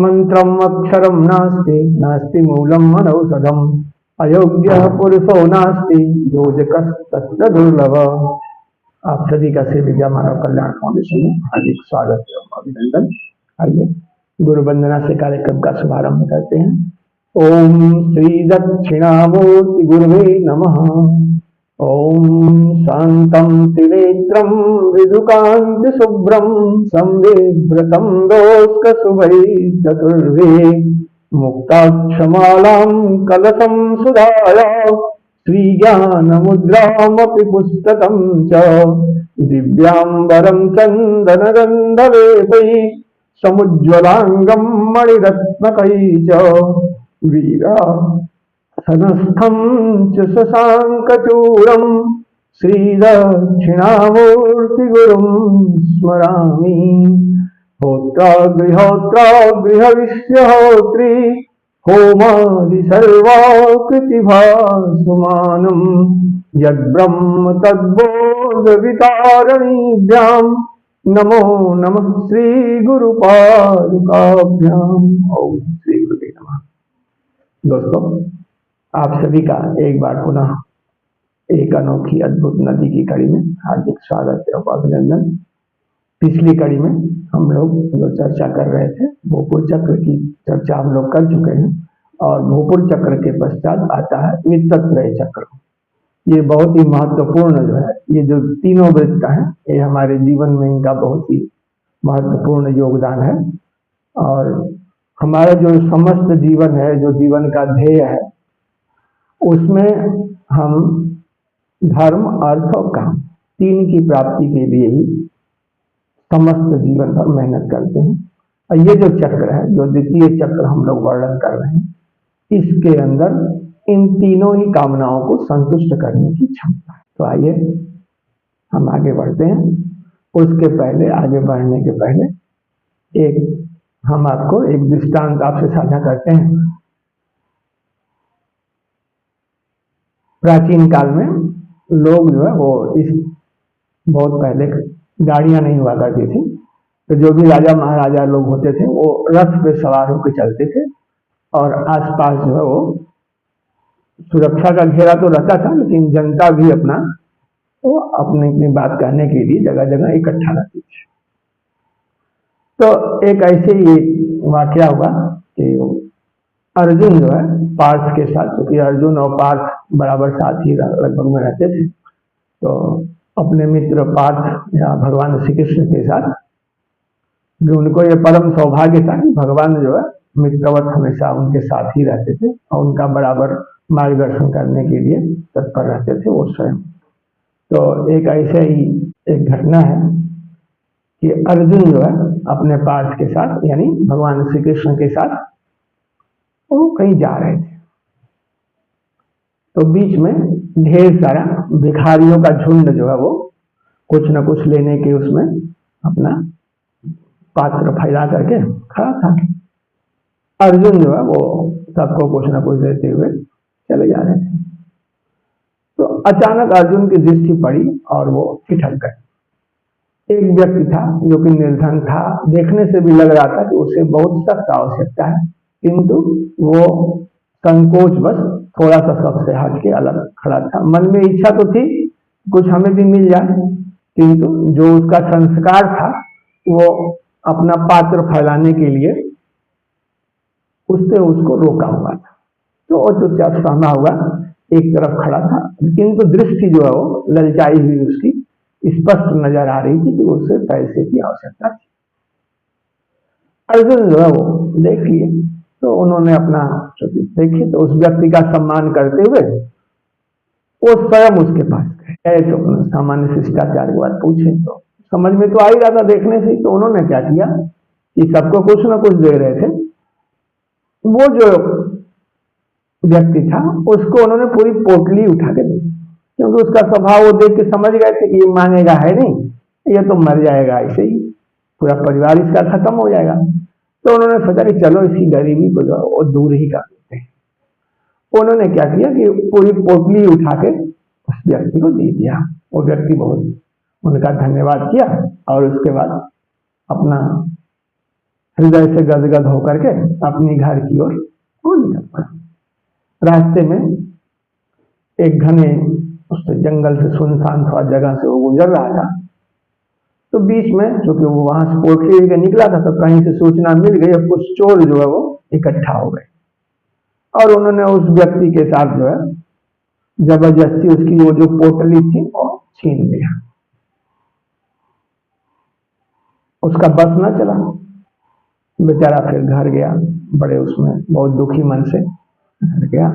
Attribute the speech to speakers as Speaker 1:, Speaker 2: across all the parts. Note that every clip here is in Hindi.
Speaker 1: मंत्रम अक्षरम नास्ति नास्ति मूलम मनौषधम अयोग्य पुरुषो नास्ति योजकस्तत्र दुर्लभ। आप सभी का श्री विद्या मानव कल्याण फाउंडेशन में हार्दिक स्वागत एवं अभिनंदन। आइए गुरु वंदना से कार्यक्रम का शुभारंभ करते हैं। ओम श्री दक्षिणामूर्ति गुरुवे नमः। ओम शांतं त्रिनेत्रं मृदुकांति शुभ्रं संविभ्रतं दोष्कशुभैः चतुर्भे मुक्ताक्षमालां कलशं सुधाया श्रीज्ञानमुद्रामपि पुस्तकं च दिव्याम्बरं चन्दनगन्धलेपैः समुज्ज्वलाङ्गं मणिरत्नकैः च वीरासनस्थं च शशाङ्कचूडं श्रीदक्षिणामूर्तिगुरुं स्मरामि। होत्रागृहोत्रा गृहविष्यहोत्री होमादि सर्वाकृतिभासुमानं यद्ब्रह्म तद्बोधवितारणीभ्यां नमो नमः श्री गुरुपादुकाभ्याम्। ओम श्री गुरुवे नमः। दोस्तों, आप सभी का एक बार पुनः एक अनोखी अद्भुत नदी की कड़ी में हार्दिक स्वागत एवं अभिनंदन। पिछली कड़ी में हम लोग जो चर्चा कर रहे थे भोपुर चक्र की चर्चा हम लोग कर चुके हैं और भोपुर चक्र के पश्चात आता है मित्रत्रय चक्र। ये बहुत ही महत्वपूर्ण जो है, ये जो तीनों वृत्त हैं ये हमारे जीवन में इनका बहुत ही महत्वपूर्ण योगदान है और हमारा जो समस्त जीवन है, जो जीवन का ध्येय है, उसमें हम धर्म अर्थ और काम तीन की प्राप्ति के लिए ही समस्त जीवन भर मेहनत करते हैं। और ये जो चक्र है, जो द्वितीय चक्र हम लोग वर्णन कर रहे हैं, इसके अंदर इन तीनों ही कामनाओं को संतुष्ट करने की क्षमता है। तो आइए हम आगे बढ़ते हैं। उसके पहले, आगे बढ़ने के पहले हम आपको एक दृष्टांत आपसे साझा करते हैं। प्राचीन काल में लोग जो है वो बहुत पहले गाड़ियां नहीं हुआ करती थी, तो जो भी राजा महाराजा लोग होते थे वो रथ पे सवार होकर चलते थे और आसपास जो है वो सुरक्षा का घेरा तो रहता था, लेकिन जनता भी अपनी अपनी बात कहने के लिए जगह जगह इकट्ठा रहती थी। तो एक ऐसे ही वाकया हुआ कि अर्जुन जो है पार्थ के साथ, क्योंकि अर्जुन और पार्थ बराबर साथ ही लगभग में रहते थे, तो अपने मित्र पार्थ या भगवान श्री कृष्ण के साथ उनको ये परम सौभाग्य था कि भगवान जो है मित्रवत हमेशा उनके साथ ही रहते थे और उनका बराबर मार्गदर्शन करने के लिए तत्पर रहते थे वो स्वयं। तो एक ऐसे ही एक घटना है कि अर्जुन जो है अपने पार्थ के साथ यानी भगवान श्री कृष्ण के साथ वो कहीं जा रहे थे, तो बीच में ढेर सारा भिखारियों का झुंड जो है वो कुछ न कुछ लेने के उसमें अपना पात्र फैला करके खड़ा था। अर्जुन जो है वो सबको कुछ न कुछ देते हुए चले जा रहे थे, तो अचानक अर्जुन की दृष्टि पड़ी और वो ठिठक गए। एक व्यक्ति था जो कि निर्धन था, देखने से भी लग रहा था कि उसे बहुत सख्त आवश्यकता है, किंतु वो संकोच बस थोड़ा सा सबसे हट के अलग खड़ा था। मन में इच्छा तो थी कुछ हमें भी मिल जाए, किंतु जो उसका संस्कार था वो अपना पात्र फैलाने के लिए उससे उसको रोका हुआ था। तो वो चुपचाप सहमा हुआ एक तरफ खड़ा था, किंतु दृष्टि जो है वो ललचाई हुई उसकी स्पष्ट नजर आ रही थी कि उससे पैसे की आवश्यकता थी। अर्जुन जो है वो देख लिए, तो उन्होंने अपना देखे तो उस व्यक्ति का सम्मान करते हुए वो स्वयं उसके पास गए। तो सामान्य शिष्टाचार की बात पूछे तो समझ में तो आ ही रहा था देखने से, तो उन्होंने क्या किया कि सबको कुछ ना कुछ दे रहे थे। वो जो व्यक्ति था उसको उन्होंने पूरी पोटली उठा के दी, क्योंकि उसका स्वभाव वो देख के समझ गए थे कि ये मांगेगा है नहीं, ये तो मर जाएगा, ऐसे ही पूरा परिवार इसका खत्म हो जाएगा। तो उन्होंने सोचा कि चलो इसकी गरीबी को जो वो दूर ही कर देते हैं। उन्होंने क्या किया कि पूरी पोटली उठा के उस व्यक्ति को दे दिया। वो व्यक्ति बहुत उनका धन्यवाद किया और उसके बाद अपना हृदय से गदगद होकर के अपनी घर की ओर वो निकल पड़ा। रास्ते में एक घने उस जंगल से सुनसान थोड़ा जगह से वो गुजर रहा था, तो बीच में क्योंकि वो वहां से पोटली लेकर निकला था, तो कहीं से सूचना मिल गई और कुछ चोर जो है वो इकट्ठा हो गए और उन्होंने उस व्यक्ति के साथ जो है जबरदस्ती उसकी वो जो पोटली थी वो छीन लिया। उसका बस न चला, बेचारा फिर घर गया, बड़े उसमें बहुत दुखी मन से घर गया,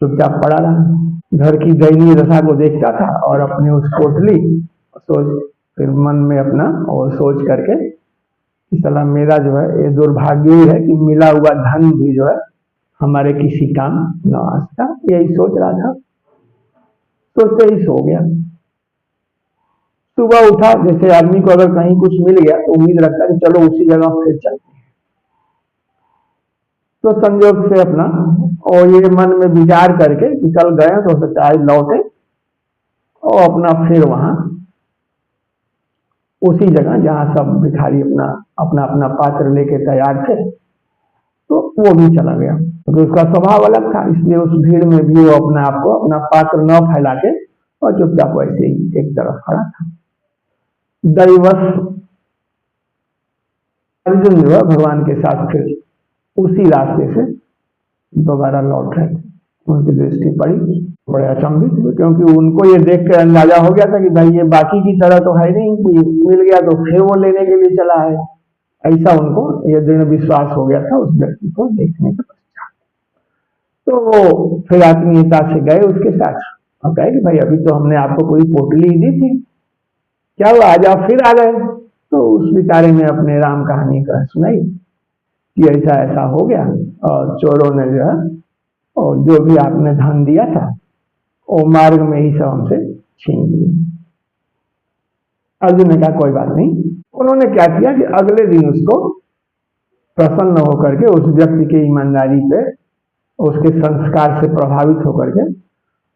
Speaker 1: चुपचाप पड़ा रहा। घर की दयनीय दशा को देखता था और अपनी उस पोटली सोच, फिर मन में अपना और सोच करके कि साला मेरा जो है ये दुर्भाग्य ही है कि मिला हुआ धन भी जो है हमारे किसी काम न आ सका, यही सोच रहा था। सोचते ही सो गया। सुबह उठा, जैसे आदमी को अगर कहीं कुछ मिल गया तो उम्मीद रखता है कि चलो उसी जगह फिर चलते हैं, तो संयोग से अपना और ये मन में विचार करके कि कल गए तो सकता है लौटे और अपना फिर वहां उसी जगह जहां सब भिखारी अपना अपना अपना पात्र लेके तैयार थे, तो वो भी चला गया क्योंकि उसका स्वभाव अलग था। इसलिए उस भीड़ में भी वो अपने आप को अपना पात्र न फैला के और चुपचाप वैसे ही एक तरफ खड़ा था। दैवश अर्जुन जो है भगवान के साथ फिर उसी रास्ते से दोबारा लौट रहे थे। उनकी दृष्टि पड़ी, बड़े अचंभित हुए क्योंकि उनको ये देख कर अंदाजा हो गया था कि भाई ये बाकी की तरह तो है नहीं कि मिल गया तो फिर वो लेने के लिए चला है। ऐसा उनको ये दृढ़ विश्वास हो गया था उस व्यक्ति को देखने के पश्चात। तो वो फिर आत्मीयता से गए उसके साथ और कहे कि भाई अभी तो हमने आपको पूरी पोटली दी थी, क्या हुआ आज आप फिर आ गए? तो उस बेचारे ने अपने राम कहानी का सुनाई कि ऐसा ऐसा हो गया और चोरों ने जो है और जो भी आपने धन दिया था वो मार्ग में ही सब हमसे छीन लिए। अर्जुन ने कहा कोई बात नहीं। उन्होंने क्या किया कि अगले दिन उसको प्रसन्न होकर के उस व्यक्ति की ईमानदारी पे उसके संस्कार से प्रभावित होकर के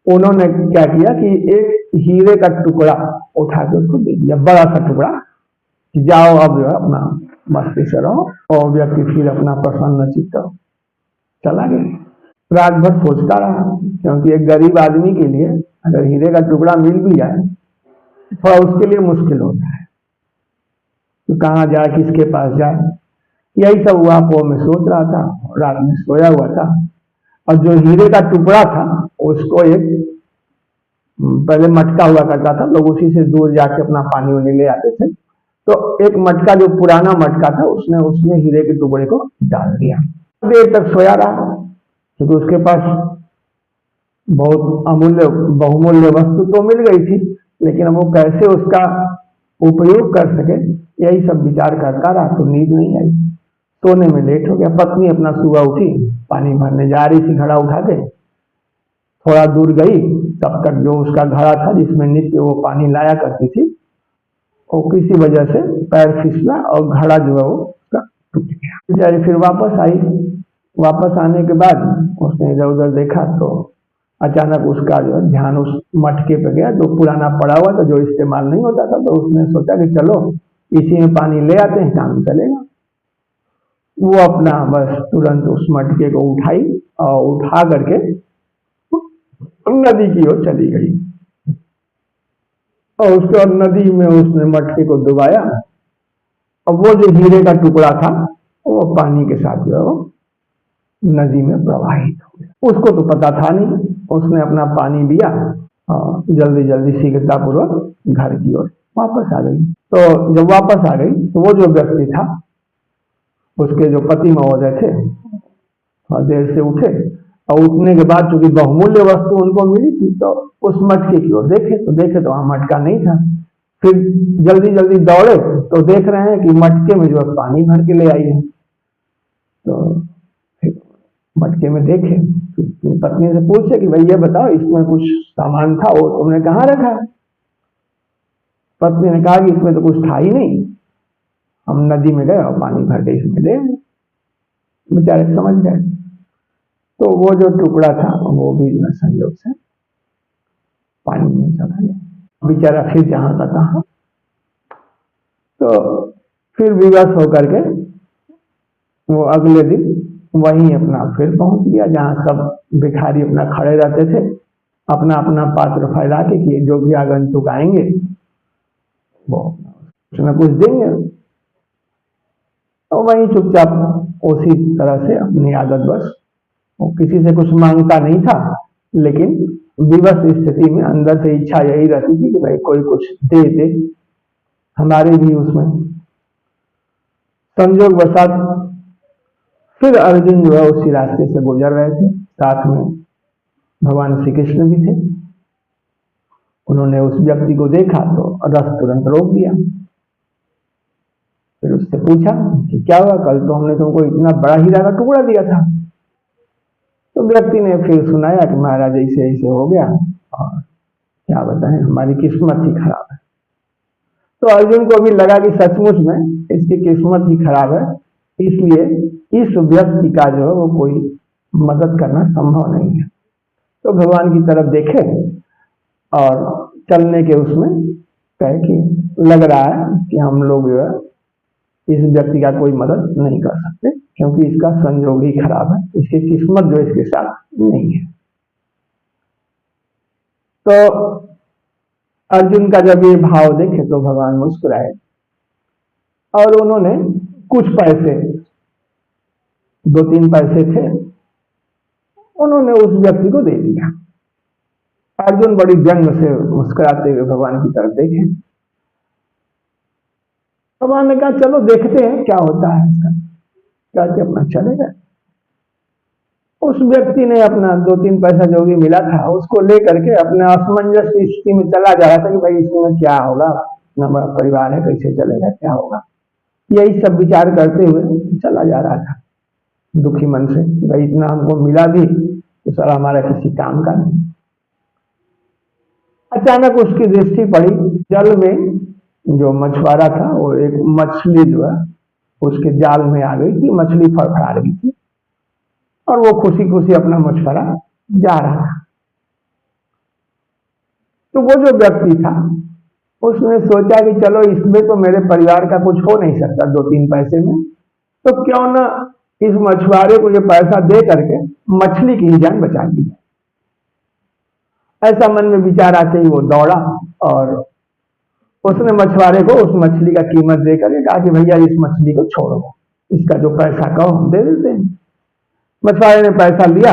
Speaker 1: उन्होंने क्या किया कि एक हीरे का टुकड़ा उठा के उसको दे दिया, बड़ा सा टुकड़ा, कि जाओ अब जो है अपना मस्ती से रहो। और व्यक्ति फिर अपना प्रसन्न चित्त चला गया। रात भर सोचता रहा क्योंकि एक गरीब आदमी के लिए अगर हीरे का टुकड़ा मिल भी जाए थोड़ा उसके लिए मुश्किल होता है तो कहाँ जाए, किसके पास जाए, यही सब हुआ वो मैं सोच रहा था। रात में सोया हुआ था और जो हीरे का टुकड़ा था उसको एक पहले मटका हुआ करता था, लोग उसी से दूर जाके अपना पानी वानी ले आते थे, तो एक मटका जो पुराना मटका था उसने हीरे के टुकड़े को डाल दिया। देर तक सोया रहा क्योंकि उसके पास बहुत अमूल्य बहुमूल्य वस्तु तो मिल गई थी, लेकिन वो कैसे उसका उपयोग कर सके यही सब विचार करता रहा। तो नींद नहीं आई, सोने में लेट हो गया। पत्नी अपना सुबह उठी, पानी भरने जा रही थी, घड़ा उठा के थोड़ा दूर गई, तब तक जो उसका घड़ा था जिसमें नित्य वो पानी लाया करती थी वो किसी वजह से पैर फिसला और घड़ा जो है वो उसका टूट गया। बेचारी फिर वापस आई। वापस आने के बाद उसने इधर उधर देखा तो अचानक उसका जो ध्यान उस मटके पे गया जो पुराना पड़ा हुआ था, जो इस्तेमाल नहीं होता था। तो उसने सोचा कि चलो इसी में पानी ले आते हैं, काम चलेगा। वो अपना बस तुरंत उस मटके को उठाई और उठा करके नदी की ओर चली गई और उसके बाद नदी में उसने मटके को डुबाया और वो जो हीरे का टुकड़ा था वो पानी के साथ जो है नदी में प्रवाहित हो गया। उसको तो पता था नहीं, उसने अपना पानी दिया और जल्दी जल्दी शीघ्रता पूर्वक घर की ओर वापस आ गई। तो जब वापस आ गई तो वो जो व्यक्ति था उसके जो पति महोदय थे थोड़ा देर से उठे और उठने के बाद चूंकि बहुमूल्य वस्तु उनको मिली थी तो उस मटके की ओर देखे तो वहां मटका नहीं था। फिर जल्दी जल्दी दौड़े तो देख रहे हैं कि मटके में जो है पानी भर के ले आई है। तो मटके में देखे, पत्नी से पूछे कि भाई ये बताओ इसमें कुछ सामान था वो तुमने कहाँ रखा? पत्नी ने कहा कि इसमें तो कुछ था ही नहीं, हम नदी में गए और पानी भर के इसमें ले। बेचारे समझ गए। तो वो जो टुकड़ा था वो भी संयोग से पानी में चला गया। बेचारा फिर जहां का तहां। तो फिर विवश होकर के वो अगले दिन वहीं अपना फिर पहुंच गया जहां सब भिखारी अपना खड़े रहते थे, अपना अपना पात्र फैला के कि जो भी आगंतुक आएंगे वो कुछ न कुछ देंगे। तो वहीं चुपचाप उसी तरह से अपनी आदत बस, वो किसी से कुछ मांगता नहीं था, लेकिन विवश स्थिति में अंदर से इच्छा यही रहती थी कि भाई कोई कुछ दे दे, हमारे भी उसमें संजोग वसात फिर अर्जुन जो है उसी रास्ते से गुजर रहे थे, साथ में भगवान श्री कृष्ण भी थे। उन्होंने उस व्यक्ति को देखा तो रथ तुरंत रोक दिया। फिर उससे पूछा कि क्या हुआ, कल तो हमने तुमको इतना बड़ा हीरा का टुकड़ा दिया था। तो व्यक्ति ने फिर सुनाया कि महाराज ऐसे ऐसे हो गया और क्या बताएं, हमारी किस्मत ही खराब है। तो अर्जुन को भी लगा कि सचमुच में इसकी किस्मत ही खराब है, इसलिए इस व्यक्ति का जो है वो कोई मदद करना संभव नहीं है। तो भगवान की तरफ देखे और चलने के उसमें कहे कि लग रहा है कि हम लोग जो है इस व्यक्ति का कोई मदद नहीं कर सकते, क्योंकि इसका संजोग ही खराब है, इसकी किस्मत जो इसके साथ नहीं है। तो अर्जुन का जब ये भाव देखे तो भगवान मुस्कुराए और उन्होंने कुछ पैसे, 2-3 पैसे थे, उन्होंने उस व्यक्ति को दे दिया। अर्जुन बड़ी व्यंग से मुस्कुराते हुए भगवान की तरफ देखे। भगवान ने कहा चलो देखते हैं क्या होता है इसका, कहते अपना चले गए। उस व्यक्ति ने अपना 2-3 पैसा जो भी मिला था उसको लेकर के अपने असमंजस की स्थिति में चला जा रहा था कि भाई इसमें क्या होगा, इतना बड़ा परिवार है, कैसे चलेगा, क्या होगा, यही सब विचार करते हुए चला जा रहा था दुखी मन से। भाई इतना हमको मिला भी तो सर हमारा किसी काम का नहीं। अचानक उसकी दृष्टि पड़ी जल में, जो मछुआरा था वो एक मछली जो है उसके जाल में आ गई थी, मछली फड़फड़ा रही थी और वो खुशी खुशी अपना मछुआरा जा रहा था। तो वो जो व्यक्ति था उसने सोचा कि चलो इसमें तो मेरे परिवार का कुछ हो नहीं सकता 2-3 पैसे में, तो क्यों ना इस मछुआरे को ये पैसा दे करके मछली की ही जान बचा ली। ऐसा मन में विचार आते ही वो दौड़ा और उसने मछुआरे को उस मछली का कीमत देकर कहा कि भैया इस मछली को छोड़ो, इसका जो पैसा कहो हम दे देते हैं। मछुआरे ने पैसा लिया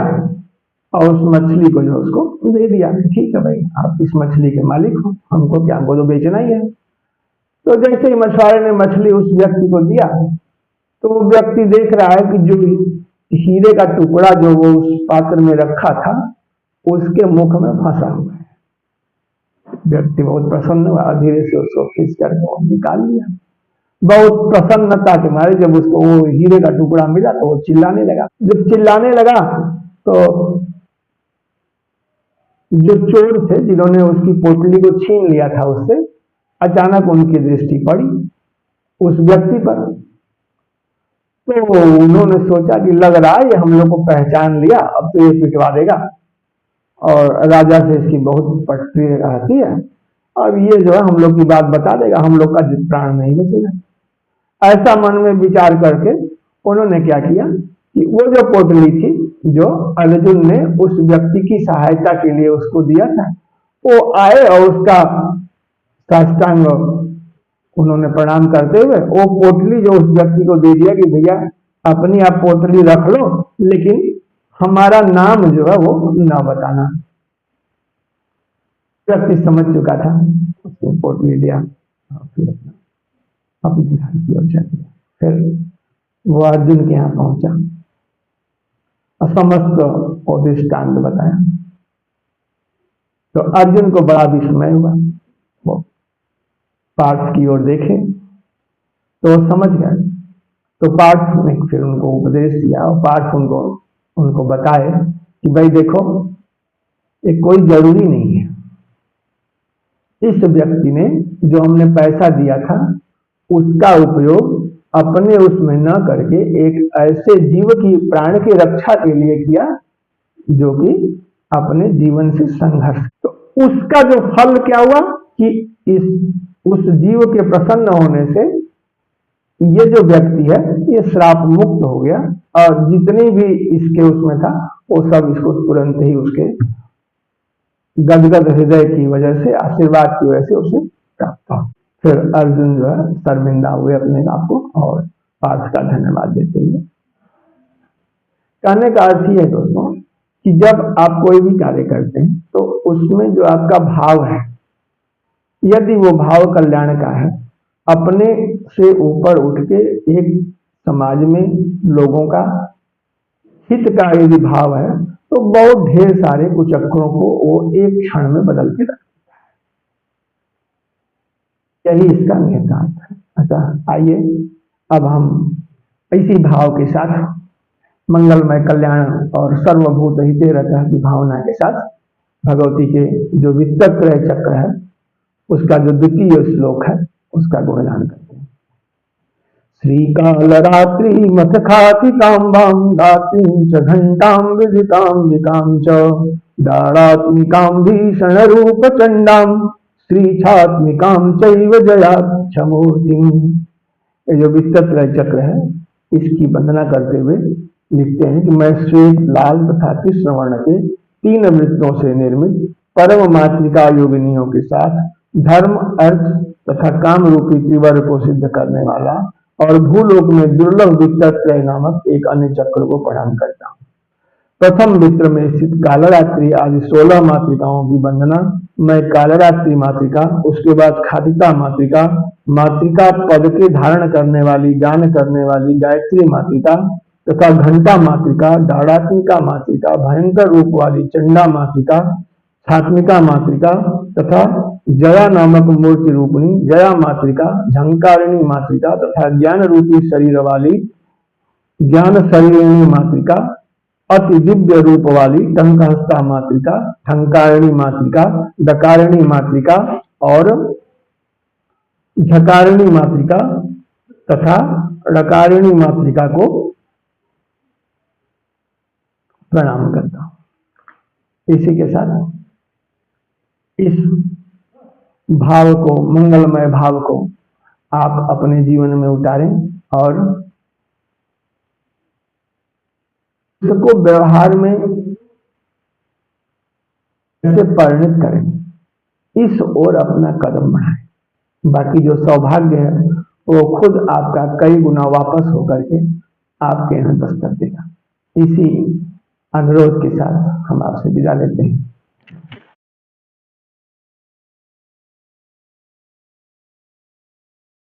Speaker 1: और उस मछली को जो उसको दे दिया, ठीक है भाई आप इस मछली के मालिक हो, हमको क्या, हमको तो बेचना ही है। तो जैसे ही मछुआरे ने मछली उस व्यक्ति को दिया तो वो व्यक्ति देख रहा है कि जो हीरे का टुकड़ा जो वो उस पात्र में रखा था उसके मुख में फंसा हुआ है। व्यक्ति बहुत प्रसन्न हुआ, धीरे से उसको खींच कर निकाल लिया। बहुत प्रसन्नता के मारे जब उसको वो हीरे का टुकड़ा मिला तो वो चिल्लाने लगा। जब चिल्लाने लगा तो जो चोर थे जिन्होंने उसकी पोटली को छीन लिया था उससे, अचानक उनकी दृष्टि पड़ी उस व्यक्ति पर। तो उन्होंने सोचा कि लग रहा है ये हम लोग को पहचान लिया, अब तो ये पिटवा देगा और राजा से इसकी बहुत पटती रहती है, अब ये जो है हम लोग की बात बता देगा, हम लोग का प्राण नहीं बचेगा। ऐसा मन में विचार करके उन्होंने क्या किया कि वो जो पोटली थी जो अर्जुन ने उस व्यक्ति की सहायता के लिए उसको दिया था, वो आए और उसका साष्टांग उन्होंने प्रणाम करते हुए वो पोटली जो उस व्यक्ति को दे दिया कि भैया अपनी आप पोटली रख लो, लेकिन हमारा नाम जो है वो न बताना। व्यक्ति समझ चुका था, उसने पोटली दिया फिर अपने घर की ओर चल गया। फिर वो अर्जुन के यहाँ पहुंचा और समस्त वो दृष्टांत बताया। तो अर्जुन को बड़ा विस्मय हुआ, वो पार्थ की ओर देखे तो वो समझ गए। तो पार्थ ने फिर उनको उपदेश दिया और पार्थ उनको बताए कि भाई देखो ये कोई जरूरी नहीं है, इस व्यक्ति ने जो हमने पैसा दिया था उसका उपयोग अपने उसमें न करके एक ऐसे जीव की प्राण की रक्षा के लिए किया जो कि अपने जीवन से संघर्ष। तो उसका जो फल क्या हुआ कि उस जीव के प्रसन्न होने से ये जो व्यक्ति है ये श्राप मुक्त हो गया और जितनी भी इसके उसमें था वो सब इसको तुरंत ही उसके गदगद हृदय की वजह से, आशीर्वाद की वजह से उसे प्राप्त हुआ। फिर अर्जुन जो है शर्मिंदा हुए अपने आप को और पार्थ का धन्यवाद देते हुए। कहने का अर्थ ये है दोस्तों कि जब आप कोई भी कार्य करते हैं तो उसमें जो आपका भाव है, यदि वो भाव कल्याण का है, अपने से ऊपर उठ के एक समाज में लोगों का हित का यदि भाव है तो बहुत ढेर सारे कुचक्रों को वो एक क्षण में बदल के रख देता है। यही इसका निहितार्थ है। अतः आइए अब हम इसी भाव के साथ मंगलमय कल्याण और सर्वभूत हिते रतः की भावना के साथ भगवती के जो वित्तत्रय चक्र है उसका जो द्वितीय श्लोक है उसका गुणगान करते हैं। श्रीकाल रात्रि मथ खातिकाम्बां रात्रिं च घंटां विदिताम्बिकां च दारात्मिकां भीषण रूप चंडां श्रीछात्मिकां चैव जयाक्षमूर्तिं। ये जो वित्तत्रय चक्र है इसकी वंदना करते हुए लिखते हैं कि मैं श्वेत, लाल तथा कृष्ण वर्ण के 3 वृत्तों से निर्मित परम मातृका योगिनियों के साथ धर्म, अर्थ तथा काम रूपी त्रिवर को सिद्ध करने वाला और भूलोक में दुर्लभ वित्तत्रय नामक एक अन्य चक्र को प्रणाम करता हूँ। प्रथम वित्र में स्थित कालरात्रि आदि 16 मातृकाओं की वंदना मैं कालरात्रि मातृका, उसके बाद खादिका मातृका, मातृका पद के धारण करने वाली, गान करने वाली गायत्री मातृका तथा घंटा मातृका, दाड़ात्मिका मातृका, भयंकर रूप वाली चंडा मातृका, छात्मिका मातृका तथा जया नामक मूर्ति रूपणी जया मातृका, झंकारिणी मातृका तथा ज्ञान रूपी शरीर वाली ज्ञान शरीरिणी मातृका, अति दिव्य रूप वाली टंकहस्ता मातृका, ठंकारिणी मातृका, डकारिणी मातृका और झकारिणी मातृका तथा डकारिणी मातृका को प्रणाम करता हूं। इसी के साथ इस भाव को, मंगलमय भाव को आप अपने जीवन में उतारें और इसको व्यवहार में कैसे परिणत करें, इस ओर अपना कदम बढ़ाएं। बाकी जो सौभाग्य है वो खुद आपका कई गुना वापस होकर के आपके यहाँ दस्तक देगा। इसी अनुरोध के साथ हम आपसे विदा लेते हैं।